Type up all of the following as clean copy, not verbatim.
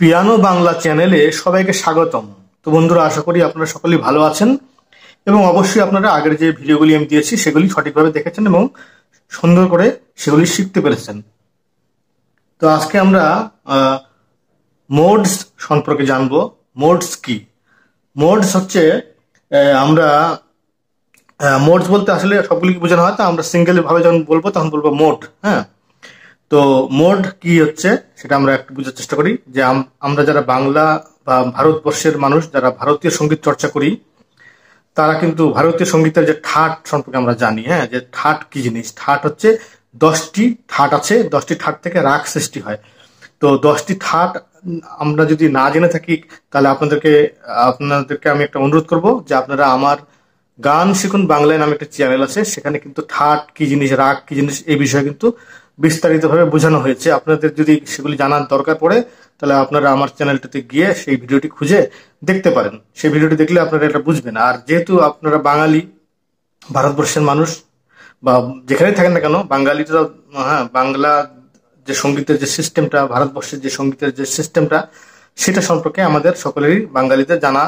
Piano Bangla চ্যানেলে সবাইকে স্বাগতম। তো বন্ধুরা, আশা করি আপনারা সকলেই ভালো আছেন এবং অবশ্যই আপনারা আগের যে ভিডিওগুলি আমি দিয়েছি সেগুলি সঠিকভাবে দেখেছেন এবং সুন্দর করে সেগুলি শিখতে পেরেছেন। তো আজকে আমরা মোডস সম্পর্কে জানবো। মোডস কি? মোডস হচ্ছে আমরা মোডস বলতে আসলে সবগুলি বোঝানো হয়, তো আমরা সিঙ্গেল ভাবে যখন বলবো তখন বলবো মোড। হ্যাঁ, তো মোড কি হচ্ছে সেটা আমরা একটু বোঝার চেষ্টা করি। যে আমরা যারা বাংলা বা ভারতবর্ষের মানুষ যারা ভারতীয় সঙ্গীত চর্চা করি, তারা কিন্তু ভারতীয় সঙ্গীতের যে ঠাট সম্পর্কে আমরা জানি। হ্যাঁ, যে ঠাট কি জিনিস? ঠাট হচ্ছে 10টি ঠাট আছে, 10টি ঠাট থেকে রাগ সৃষ্টি হয়। তো 10টি ঠাট আমরা যদি না জেনে থাকি, তাহলে আপনাদেরকে আমি একটা অনুরোধ করব যে আপনারা আমার গান শিখুন বাংলায় নামে একটা চ্যানেল আছে, সেখানে কিন্তু ঠাট কি জিনিস, রাগ কি জিনিস, এই বিষয়ে কিন্তু বিস্তারিতভাবে বোঝানো হয়েছে। আপনাদের যদি সেগুলি জানার দরকার পড়ে, তাহলে আপনারা আমার চ্যানেলটাতে গিয়ে সেই ভিডিওটি খুঁজে দেখতে পারেন। সেই ভিডিওটি দেখলে আপনারা এটা বুঝবেন। আর যেহেতু আপনারা বাঙালি, ভারতবর্ষের মানুষ বা যেখানেই থাকেন না কেন, বাঙালিরা বাংলা যে সঙ্গীতের যে সিস্টেমটা, ভারতবর্ষের যে সঙ্গীতের যে সিস্টেমটা, সেটা সম্পর্কে আমাদের সকলেরই বাঙালিদের জানা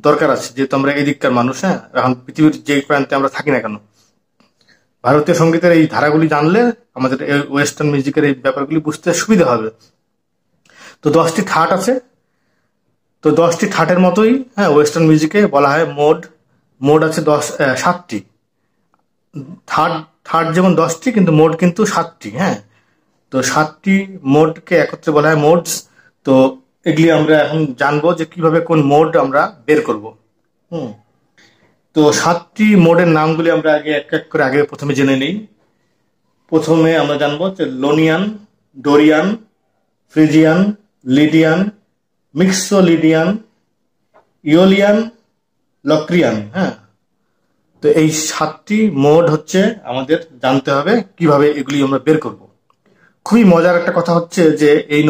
দরকার আছে, যেহেতু আমরা এই দিককার মানুষ। হ্যাঁ, এখন পৃথিবীর যে প্রান্তে আমরা থাকি না কেন, ভারতীয় সঙ্গীতের এই ধারাগুলি জানলে আমাদের ওয়েস্টার্ন মিউজিকের এই ব্যাপারগুলি বুঝতে সুবিধা হবে। তো 10টি ঠাট আছে। তো 10টি ঠাটের মতোই ওয়েস্টার্ন মিউজিকে বলা হয় মোড। মোড আছে 7টি। ঠাট যেমন 10টি, কিন্তু মোড কিন্তু 7টি। হ্যাঁ, তো 7টি মোডকে একত্রে বলা হয় মোডস। তো এগুলি আমরা এখন জানবো যে কিভাবে কোন মোড আমরা বের করব। তো 7টি মোডের নামগুলি আমরা এক এক করে প্রথমে জেনে নিই। প্রথমে আমরা জানবো যে লোনিয়ান, ডোরিয়ান, ফ্রিজিয়ান, লিডিয়ান, মিক্সোলিডিয়ান, ইওলিয়ান, লক্রিয়ান। হ্যাঁ, তো এই 7টি মোড হচ্ছে আমাদের জানতে হবে কিভাবে এগুলি আমরা বের করব। খুবই মজার একটা কথা হচ্ছে যে এই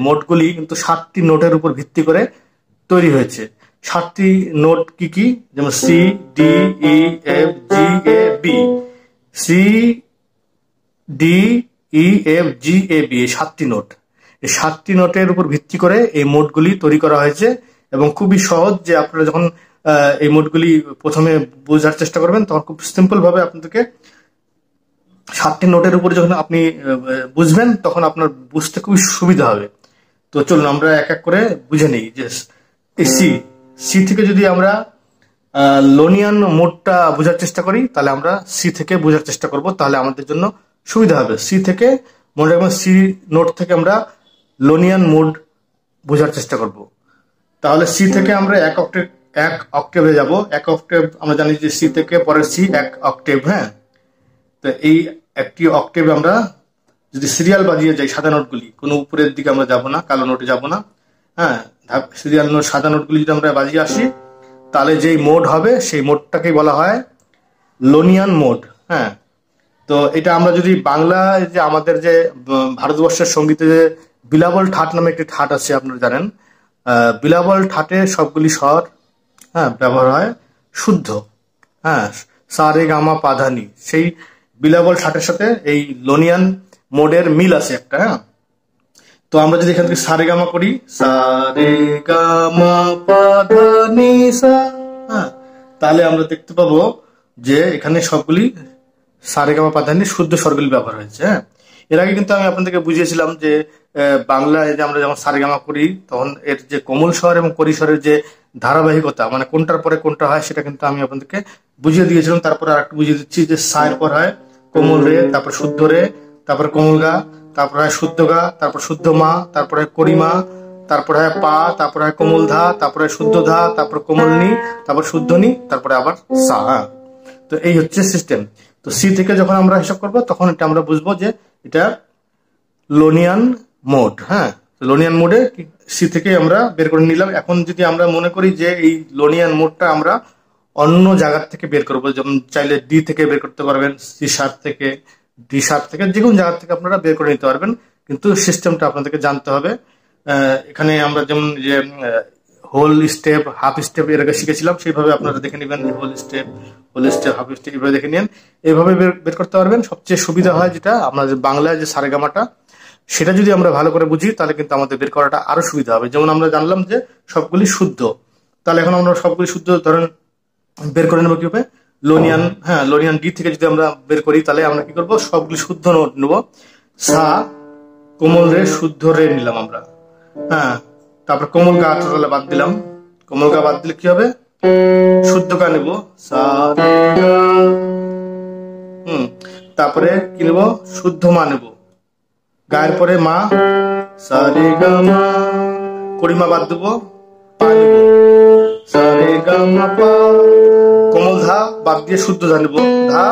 মোডগুলি কিন্তু 7টি নোটের উপর ভিত্তি করে তৈরি হয়েছে। 7টি নোট কি কি? যেমন সি, ডি, ই, এফ, জি, এ, বি। সি, ডি, ই, এফ, জি, এ, বি, এই 7টি নোট। এই 7টি নোটের উপর ভিত্তি করে এই মোডগুলি তৈরি করা হয়েছে এবং খুবই সহজ। যে আপনারা যখন এই মোডগুলি প্রথমে বোঝার চেষ্টা করবেন, তখন খুব সিম্পল ভাবে আপনাদেরকে 7টি নোটের উপরে যখন আপনি বুঝবেন, তখন আপনার বুঝতে খুবই সুবিধা হবে। তো চলুন আমরা এক এক করে বুঝে নিই। যে সি থেকে যদি আমরা লোনিয়ান মোডটা বোঝার চেষ্টা করি, তাহলে আমরা সি থেকে বোঝার চেষ্টা করব, তাহলে আমাদের জন্য সুবিধা হবে। সি থেকে মনে রাখবেন, সি নোট থেকে আমরা লোনিয়ান মোড বোঝার চেষ্টা করব। তাহলে সি থেকে আমরা এক অক্টেভে যাব। এক অক্টেভ আমরা জানি যে সি থেকে পরের সি এক অক্টেভ। হ্যাঁ, তো এই একটি অক্টেভ আমরা যদি সিরিয়াল বাজিয়ে যাই, সাদা নোটগুলি, কোনো উপরের দিকে আমরা যাব না, কালো নোটে যাব না। হ্যাঁ, সিরিয়াল নোট, সাদা নোটগুলি যদি আমরা বাজিয়ে আসি, তাহলে যেই মোড হবে সেই মোডটাকেই বলা হয় লোনিয়ান মোড। হ্যাঁ, তো এটা আমরা যদি বাংলায় যে আমাদের যে ভারতবর্ষের সঙ্গীতে যে বিলাবল ঠাট নামে একটি ঠাট আছে, আপনারা জানেন। বিলাবল ঠাটে সবগুলি স্বর ব্যবহার হয় শুদ্ধ। হ্যাঁ, সা রে গা মা পা ধা নি, সেই বিলাবল ঠাটের সাথে এই লোনিয়ান মোডের মিল আছে একটা। হ্যাঁ, তো আমরা যদি এখান থেকে সা রে গা মা করি, সা রে গা মা পা ধা নি সা, তাহলে আমরা দেখতে পাবো যে এখানে সবগুলি সা রে গা মা পা ধা নি শুদ্ধ স্বরগুলি ব্যবহার হয়েছে। হ্যাঁ, এর আগে কিন্তু আমি আপনাদেরকে বুঝিয়েছিলাম যে বাংলায় যে আমরা যখন সা রে গা মা করি, তখন এর যে কোমল স্বর এবং করি-স্বরের যে ধারাবাহিকতা, মানে কোনটার পরে কোনটা হয়, সেটা কিন্তু আমি আপনাদেরকে বুঝিয়ে দিয়েছিলাম। তারপরে আর একটু বুঝিয়ে দিচ্ছি যে সা এর পর হয় কোমল রে, তারপর শুদ্ধ রে, তারপর কোমল গা, তারপর হয় শুদ্ধ গা, তারপর শুদ্ধ মা, তারপর হয় করিমা, তারপর হয় পা, তারপর হয় কোমল ধা, তারপরে শুদ্ধ ধা, তারপর কোমল নি, তারপর শুদ্ধ নি, তারপরে আবার সা। তো এই হচ্ছে সিস্টেম। তো সি থেকে যখন আমরা হিসাব করবো, তখন এটা আমরা বুঝবো যে এটা লোনিয়ান মোড। হ্যাঁ, লোনিয়ান মোডে সি থেকে আমরা বের করে নিলাম। এখন যদি আমরা মনে করি যে এই লোনিয়ান মোডটা আমরা অন্য জায়গার থেকে বের করবো, যেমন চাইলে ডি থেকে বের করতে পারবেন, সি শার্প থেকে, ডি শার্প থেকে, যে কোনো জায়গা থেকে আপনারা বের করে নিতে পারবেন, কিন্তু সিস্টেমটা আপনাদেরকে জানতে হবে। এখানে আমরা যেমন যে হোল স্টেপ, হাফ স্টেপ এর আগে শিখেছিলাম, সেইভাবে আপনারা দেখে নেবেন। হোল স্টেপ, হাফ স্টেপ, এইভাবে দেখে নেন, এইভাবে বের করতে পারবেন। সবচেয়ে সুবিধা হয় যেটা আমাদের বাংলায় যে সারেগামাটা, সেটা যদি আমরা ভালো করে বুঝি তাহলে কিন্তু আমাদের বের করাটা আরো সুবিধা হবে। যেমন আমরা জানলাম যে সবগুলি শুদ্ধ, তাহলে এখন আমরা সবগুলি শুদ্ধ ধরেন বের করে নেবো কিভাবে, লোনিয়ান, হ্যাঁ লোনিয়ান ডি থেকে যদি আমরা বের করি তাহলে আমরা কি করবো, সবগুলি শুদ্ধ নোট নেবো। সা কোমল রে শুদ্ধ রে নিলাম আমরা, হ্যাঁ তারপর কোমল গা টোটালে বাদ দিলাম, কোমল গা বাদ দিলে কি হবে, শুদ্ধ গা নেবো সা রে গা, তারপরে কি নেবো, শুদ্ধ মা নেবো, গায়ের পরে মা সা রে গা মা, কড়িমা বাদ দেবো, পা নেবো সা রে গা মা পা, কোমল ধা বাদ দিয়ে শুদ্ধ ধা নেবো, ধা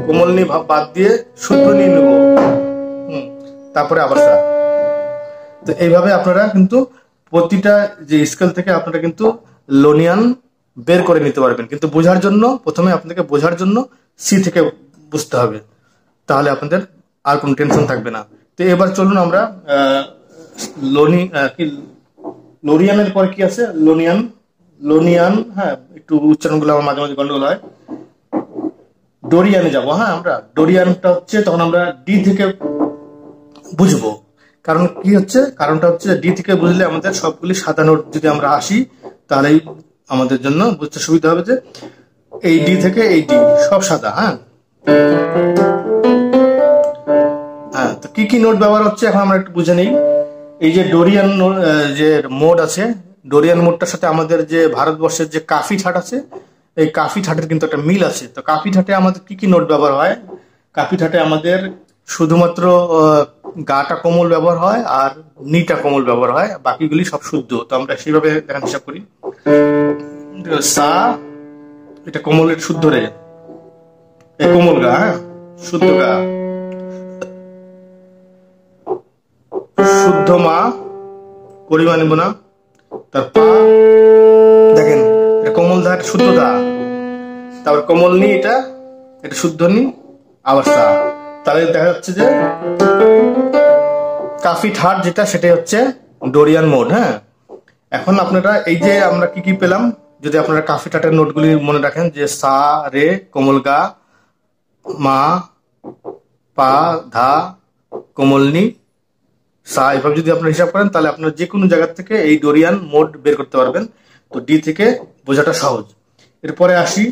কোমল নি বাদ দিয়ে শুদ্ধ নি নেবো, তারপরে আবার সা। তো এইভাবে আপনারা কিন্তু প্রতিটা যে স্কেল থেকে আপনারা কিন্তু লোনিয়ান বের করে নিতে পারবেন, কিন্তু বোঝার জন্য প্রথমে আপনাদেরকে বোঝার জন্য সি থেকে বুঝতে হবে, তাহলে আপনাদের আর কোনো টেনশন থাকবে না। তো এবার চলুন আমরা লোরিয়ানের পরে কি আছে, লোনিয়ান, লোনিয়ান, হ্যাঁ একটু উচ্চারণগুলো আমার মাঝে মাঝে গন্ডগোল হয়, ডোরিয়ানে যাবো। হ্যাঁ আমরা ডোরিয়ানটা হচ্ছে তখন আমরা ডি থেকে বুঝবো, কারণ কি হচ্ছে, কারণটা হচ্ছে ডি থেকে বুঝলে আমাদের সবগুলি সাদা নোট যদি আমরা আসি তাহলে আমাদের জন্য বুঝতে সুবিধা হবে যে এই ডি থেকে এই ডি সব সাদা। হ্যাঁ হ্যাঁ, তো কি কি নোট ব্যবহার হচ্ছে এখন আমরা একটু বুঝে নিই। এই যে ডোরিয়ান যে মোড আছে, ডোরিয়ান মোডটার সাথে আমাদের যে ভারতবর্ষের যে কাফি ঠাট আছে, এই কাফি ঠাটের কিন্তু একটা মিল আছে। তো কাফি ঠাটে আমাদের কি কি নোট ব্যবহার হয়, কাফি ঠাটে আমাদের শুধুমাত্র গাটা কোমল ব্যবহার হয় আর নিটা কোমল ব্যবহার হয়, বাকিগুলি সব শুদ্ধ। তো আমরা সেইভাবে দেখার হিসাব করি, সা এটা কোমলের শুদ্ধ রে, এই কোমল গা, হ্যাঁ শুদ্ধ গা, শুদ্ধ মা করিমা নিব না, তার পা দেখেন এটা কোমল দা, এটা শুদ্ধ দা, তারপর কোমল নি এটা শুদ্ধ নি, আবার সা। তাহলে দেখা যাচ্ছে যে কাফি ঠাট যেটা সেটাই হচ্ছে ডোরিয়ান মোড। হ্যাঁ এখন আপনারা এই যে আমরা কি কি পেলাম, যদি আপনারা কাফি ঠাটের নোটগুলি মনে রাখেন যে সা রে কোমল গা মা পা ধা কোমল নি সা, এভাবে যদি আপনারা হিসাব করেন তাহলে আপনারা যে কোনো জায়গা থেকে এই ডোরিয়ান মোড বের করতে পারবেন। তো ডি থেকে বোঝাটা সহজ। এরপরে আসি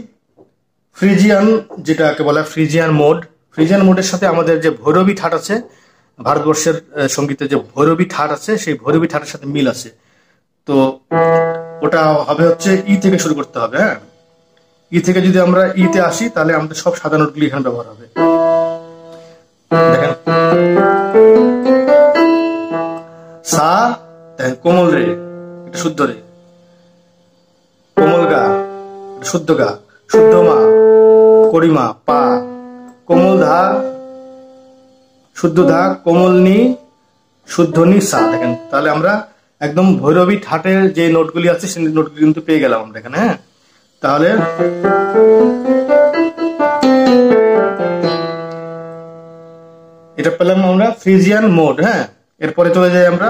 ফ্রিজিয়ান, যেটাকে বলা হয় ফ্রিজিয়ান মোড। ফ্রিজিয়ান মোডের সাথে আমাদের যে ভৈরবী ঠাট আছে, ভারতবর্ষের সঙ্গীতে যে ভৈরবী ঠাট আছে, সেই ভৈরবী ঠাটের সাথে মিল আছে। তো ওটা হবে হচ্ছে ই থেকে শুরু করতে হবে। হ্যাঁ ই থেকে যদি আমরা ইতে আসি তাহলে আমাদের সব সাদা নোটগুলি এখানে ব্যবহার হবে। দেখেন সা কোমল রে এটা শুদ্ধ রে, কোমল গা এটা শুদ্ধ গা, শুদ্ধ মা করিমা পা, কোমল ধা শুদ্ধ ধা, কোমল নি শুদ্ধ নি সা। দেখেন তাহলে আমরা একদম ভৈরবী ঠাটের যে নোটগুলি আছে সেই নোটগুলি কিন্তু পেয়ে গেলাম আমরা এখানে। হ্যাঁ তাহলে এটা পেলাম আমরা ফ্রিজিয়ান মোড। হ্যাঁ এরপরে চলে যাই আমরা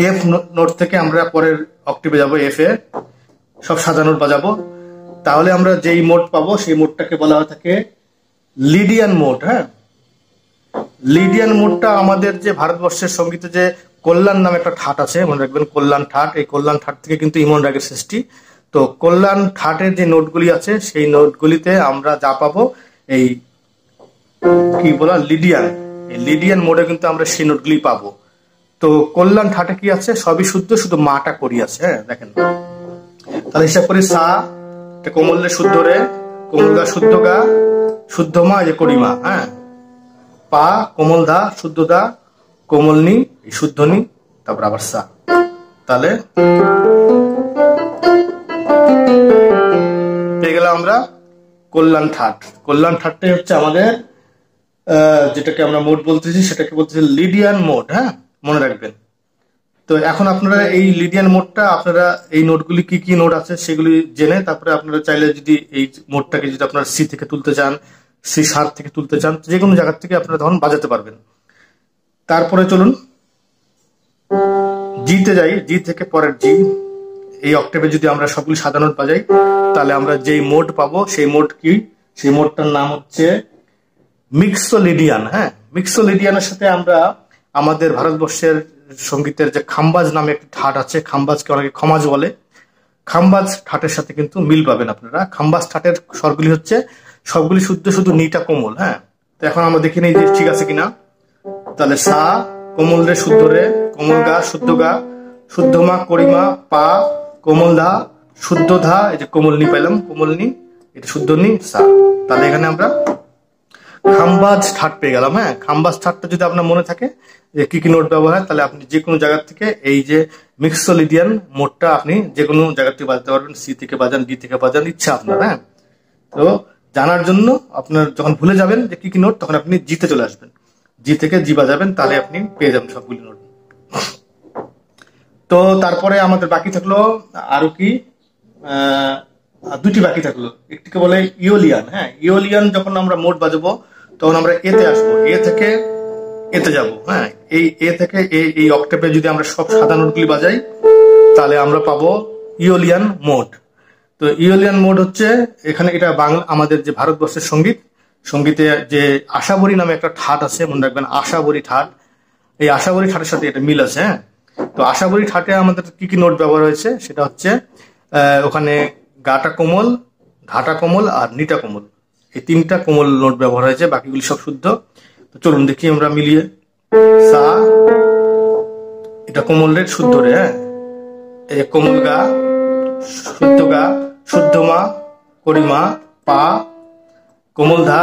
এফ নোট থেকে, আমরা পরের অক্টেভে যাবো এফ এ, সব সাদা নোট বাজাবো। তাহলে আমরা যেই মোড পাবো সেই মোডটাকে বলা হয়ে থাকে লিডিয়ান মোড। হ্যাঁ লিডিয়ান মোডটা আমাদের যে ভারতবর্ষের সঙ্গীতে যে কল্যাণ নামে একটা ঠাট আছে, মনে রাখবেন কল্যাণ ঠাট, এই কল্যাণ ঠাট থেকে কিন্তু ইমন রাগের সৃষ্টি। তো কল্যাণ ঠাটের যে নোটগুলি আছে সেই নোটগুলিতে আমরা যা পাবো এই কি বলা লিডিয়ান, এই লিডিয়ান মোডে কিন্তু আমরা সেই নোটগুলি পাবো। তো কল্যাণ ঠাটে কি আছে, সবই শুদ্ধ, শুধু মাটা করি আছে। হ্যাঁ দেখেন তাহলে হিসাব করি সা কোমল রে শুদ্ধ রে, কোমল গা শুদ্ধ গা, শুদ্ধ মা যে করিমা, হ্যাঁ পা কোমল দা শুদ্ধ দা, কোমল নি শুদ্ধ নি, তারপর আবার সা। তাহলে পেয়ে গেলাম আমরা কল্যাণ ঠাট। কল্যাণ ঠাটটাই হচ্ছে আমাদের যেটাকে আমরা মোড বলতেছি সেটাকে বলতেছি লিডিয়ান মোড। হ্যাঁ মনে রাখবেন। তো এখন আপনারা এই লিডিয়ান মোডটা, আপনারা এই নোটগুলি কি কি নোট আছে সেগুলি জেনে তারপরে আপনারা চাইলে যদি এই মোডটাকে যদি আপনারা সি থেকে তুলতে চান, সি সাত থেকে তুলতে চান, যে কোনো জায়গা থেকে আপনারা তখন বাজাতে পারবেন। তারপরে চলুন জিতে যাই, জি থেকে পরের জি। এই অক্টেভে যদি আমরা সবগুলি সাদা নোট বাজাই তাহলে আমরা যেই মোড পাবো সেই মোড কি, সেই মোডটার নাম হচ্ছে মিক্সোলিডিয়ান। হ্যাঁ, মিক্সোলিডিয়ানের সাথে আমরা আমাদের ভারতবর্ষের সঙ্গীতের যে খাম্বাজ নামে একটি ঠাট আছে, খাম্বাজকে অনেকে খমাজ বলে, খাম্বাজ ঠাটের সাথে কিন্তু মিল পাবেন আপনারা। খাম্বাজ ঠাটের স্বরগুলি হচ্ছে সবগুলি শুদ্ধ, শুধু নিটা কোমল। হ্যাঁ, তো এখন আমরা দেখে নিই যে ঠিক আছে কিনা। তাহলে সা কোমল রে শুদ্ধ রে, কোমল গা শুদ্ধ গা, শুদ্ধ মা করিমা পা, কোমল ধা শুদ্ধ ধা, এই যে কোমল নি পাইলাম, কোমল নি এটা শুদ্ধ নি সা। তাহলে এখানে আমরা খাম্বাজ ঠাট পেয়ে গেলাম। হ্যাঁ, খাম্বাজ ঠাটটা যদি আপনার মনে থাকে যে কি কি নোট ব্যবহার হয়, তাহলে আপনি যে কোনো জায়গা থেকে এই যে মিক্সোলিডিয়ান মোডটা আপনি যে কোনো জায়গা থেকে বাজাতে পারবেন। সি থেকে বাজান, ডি থেকে বাজান, ইচ্ছা আপনার। হ্যাঁ, তো জানার জন্য আপনার যখন ভুলে যাবেন যে কি কি নোট, তখন আপনি জিতে চলে আসবেন, জি থেকে জি বাজাবেন, তাহলে আপনি পেয়ে যাবেন সবগুলি নোট। তো তারপরে আমাদের বাকি থাকলো আরো কি, দুটি বাকি থাকলো। একটিকে বলে ইওলিয়ান। হ্যাঁ, ইওলিয়ান যখন আমরা মোট বাজাবো তখন আমরা এতে আসবো, এ থেকে এতে যাব। হ্যাঁ, এই এ থেকে এই অক্টেপে যদি আমরা সব সাদা নোটগুলি বাজাই, তাহলে আমরা পাবো ইওলিয়ান মোড। তো ইওলিয়ান মোড হচ্ছে এখানে, এটা বাংলা আমাদের যে ভারতবর্ষের সঙ্গীতে যে আশাবরী নামে একটা ঠাট আছে, মনে রাখবেন আশাবরী ঠাট। এই আশাবরী ঠাটের সাথে এটা মিল আছে। হ্যাঁ, তো আশাবরী ঠাটে আমাদের কি কি নোট ব্যবহার হয়েছে, সেটা হচ্ছে ওখানে গাটা কোমল, ধাটা কোমল আর নিটা কোমল, এই তিনটা কোমল নোট ব্যবহার হয়েছে, বাকিগুলি সব শুদ্ধ। তো চলুন দেখি আমরা মিলিয়ে। সা এটা কোমল রে শুদ্ধ রে। হ্যাঁ, এই কোমল গা শুদ্ধ গা, শুদ্ধ মা করিমা পা, কোমল ধা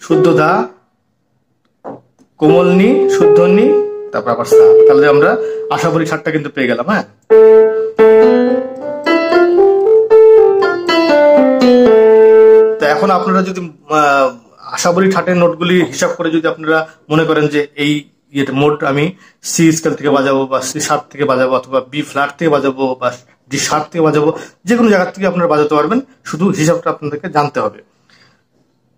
শুদ্ধ ধা, কোমল নি শুদ্ধ নি, তারপর আবার সা। তাহলে আমরা আশাবরী ঠাটটা কিন্তু পেয়ে গেলাম। হ্যাঁ, তো এখন আপনারা যদি আশাবরী ঠাটের নোটগুলি হিসাব করে যদি আপনারা মনে করেন যে এই মোড আমি সি স্কেল থেকে বাজাবো, বা সি শার্প থেকে বাজাবো, অথবা বি ফ্ল্যাট থেকে বাজাবো, বা ডি শার্প থেকে বাজাবো, যে কোনো জায়গা থেকে আপনারা বাজাতে পারবেন, শুধু হিসাবটা আপনাদেরকে জানতে হবে।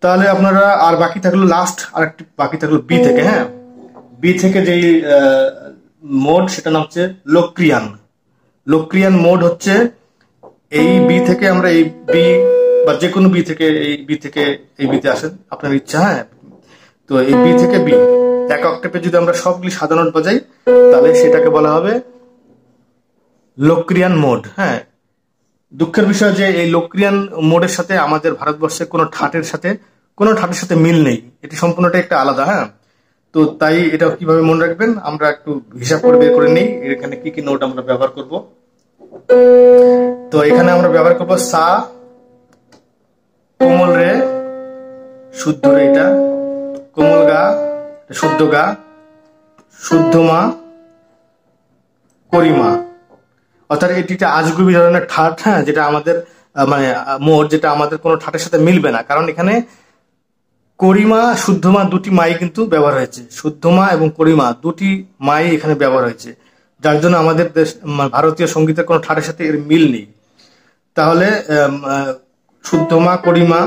তাহলে আপনারা আর বাকি থাকলো লাস্ট আরেকটি বাকি থাকলো বি থেকে। হ্যাঁ, বি থেকে যেই মোড, সেটা নাম হচ্ছে লোক্রিয়ান। লোক্রিয়ান মোড হচ্ছে এই বি থেকে আমরা এই বি, বা যে কোনো বি থেকে এই বিতে আসেন আপনার ইচ্ছা। হ্যাঁ, তো এই বি থেকে বি এক অক্টেপে যদি আমরা সবগুলি সাদা নোট বাজাই, তাহলে সেটাকে বলা হবে লোক্রিয়ান মোড। হ্যাঁ, দুঃখের বিষয় যে এই লোক্রিয়ান মোডের সাথে আমাদের ভারতবর্ষের কোনো ঠাটের সাথে মিল নেই, এটি সম্পূর্ণটা একটা আলাদা। হ্যাঁ, তো তাই এটা কিভাবে মনে রাখবেন আমরা একটু হিসাব করে বের করে নিই, এখানে কি কি নোট আমরা ব্যবহার করব। তো এখানে আমরা ব্যবহার করব সা কোমল রে শুদ্ধ রে, এটা কোমল গা শুদ্ধ গা, শুদ্ধ মা করিমা, অর্থাৎ এটি আজগুবি ধরনের ঠাট। হ্যাঁ, যেটা আমাদের মানে মোট, যেটা আমাদের কোনো ঠাটের সাথে মিলবে না, কারণ এখানে করিমা শুদ্ধমা দুটি মাই কিন্তু ব্যবহার হয়েছে, শুদ্ধমা এবং করিমা দুটি মাই এখানে ব্যবহার হয়েছে, যার জন্য আমাদের দেশ ভারতীয় সঙ্গীতের কোনো ঠাটের সাথে এর মিল নেই। তাহলে শুদ্ধমা করিমা,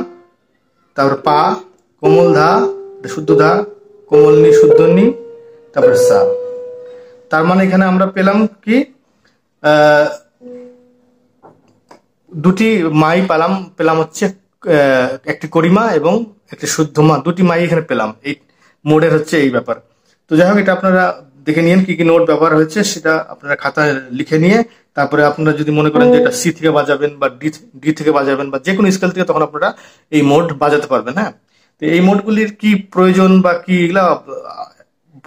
তারপর পা কোমল ধা শুদ্ধ ধা, কোমল নি শুদ্ধ নি, তারপর সা। তার মানে এখানে আমরা পেলাম কি, দুটি মাই পেলাম হচ্ছে একটি করিমা এবং একটি শুদ্ধমা, দুটি মাই এখানে পেলাম। এই মোডের হচ্ছে এই ব্যাপার। তো যাই হোক, এটা আপনারা দেখে নিন কি কি নোট ব্যবহার হয়েছে, সেটা আপনারা খাতায় লিখে নিয়ে তারপরে আপনারা যদি মনে করেন যে এটা সি থেকে বাজাবেন বা ডি থেকে বাজাবেন বা যে কোনো স্কেল থেকে, তখন আপনারা এই মোড বাজাতে পারবেন। হ্যাঁ, তো এই মোডগুলির কি প্রয়োজন বা কি, এগুলা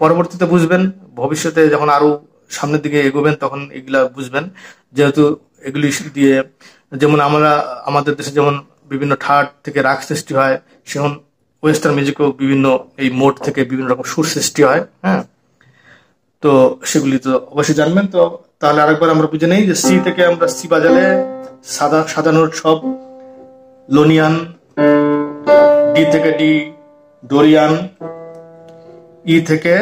পরবর্তীতে বুঝবেন, ভবিষ্যতে যখন আরো সামনের দিকে এগোবেন তখন এগুলা বুঝবেন। যেহেতু এগুলি দিয়ে, যেমন আমাদের দেশে যেমন বিভিন্ন ঠাট থেকে রাগ সৃষ্টি হয়, সেমন ওয়েস্টার্ন মিউজিকও বিভিন্ন এই মোড থেকে বিভিন্ন রকম সুর সৃষ্টি হয়। হ্যাঁ, তো সেগুলি তো অবশ্যই জানবেন। তো তাহলে আরেকবার আমরা বুঝে নেই যে সি থেকে আমরা সি বাজালে সাদা নোট সব লোনিয়ান, ডি থেকে ডি ডোরিয়ান, ই থেকে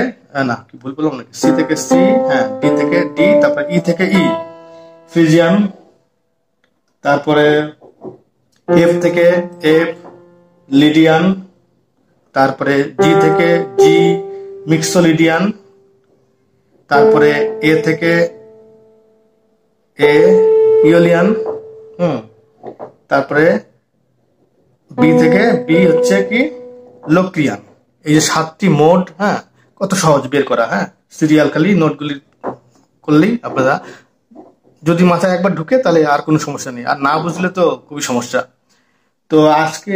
না কি ভুল বললাম নাকি, সি থেকে সি, হ্যাঁ ডি থেকে ডি, তারপরে ই থেকে ই ফ্রিজিয়ান, তারপরে এফ থেকে এফ লিডিয়ান, তারপরে জি থেকে জি মিক্সোলিডিয়ান, তারপরে এ থেকে এ ইওলিয়ান, তারপরে বি থেকে বি হচ্ছে কি লক্রিয়ান। এই যে 7টি মোড, হ্যাঁ, কত সহজ বের করা। হ্যাঁ, সিরিয়াল খালি নোটগুলি করলেই আপনারা, যদি মাথায় একবার ঢুকে তাহলে আর কোনো সমস্যা নেই, আর না বুঝলে তো খুবই সমস্যা। তো আজকে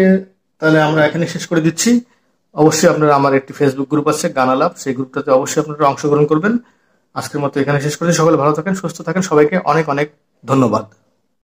তাহলে আমরা এখানে শেষ করে দিচ্ছি। অবশ্যই আপনারা, আমার একটি ফেসবুক গ্রুপ আছে গান আলাপ, সেই গ্রুপটাতে অবশ্যই আপনারা অংশগ্রহণ করবেন। আজকের মতো এখানে শেষ করছি। সকলে ভালো থাকেন, সুস্থ থাকেন, সবাইকে অনেক অনেক ধন্যবাদ।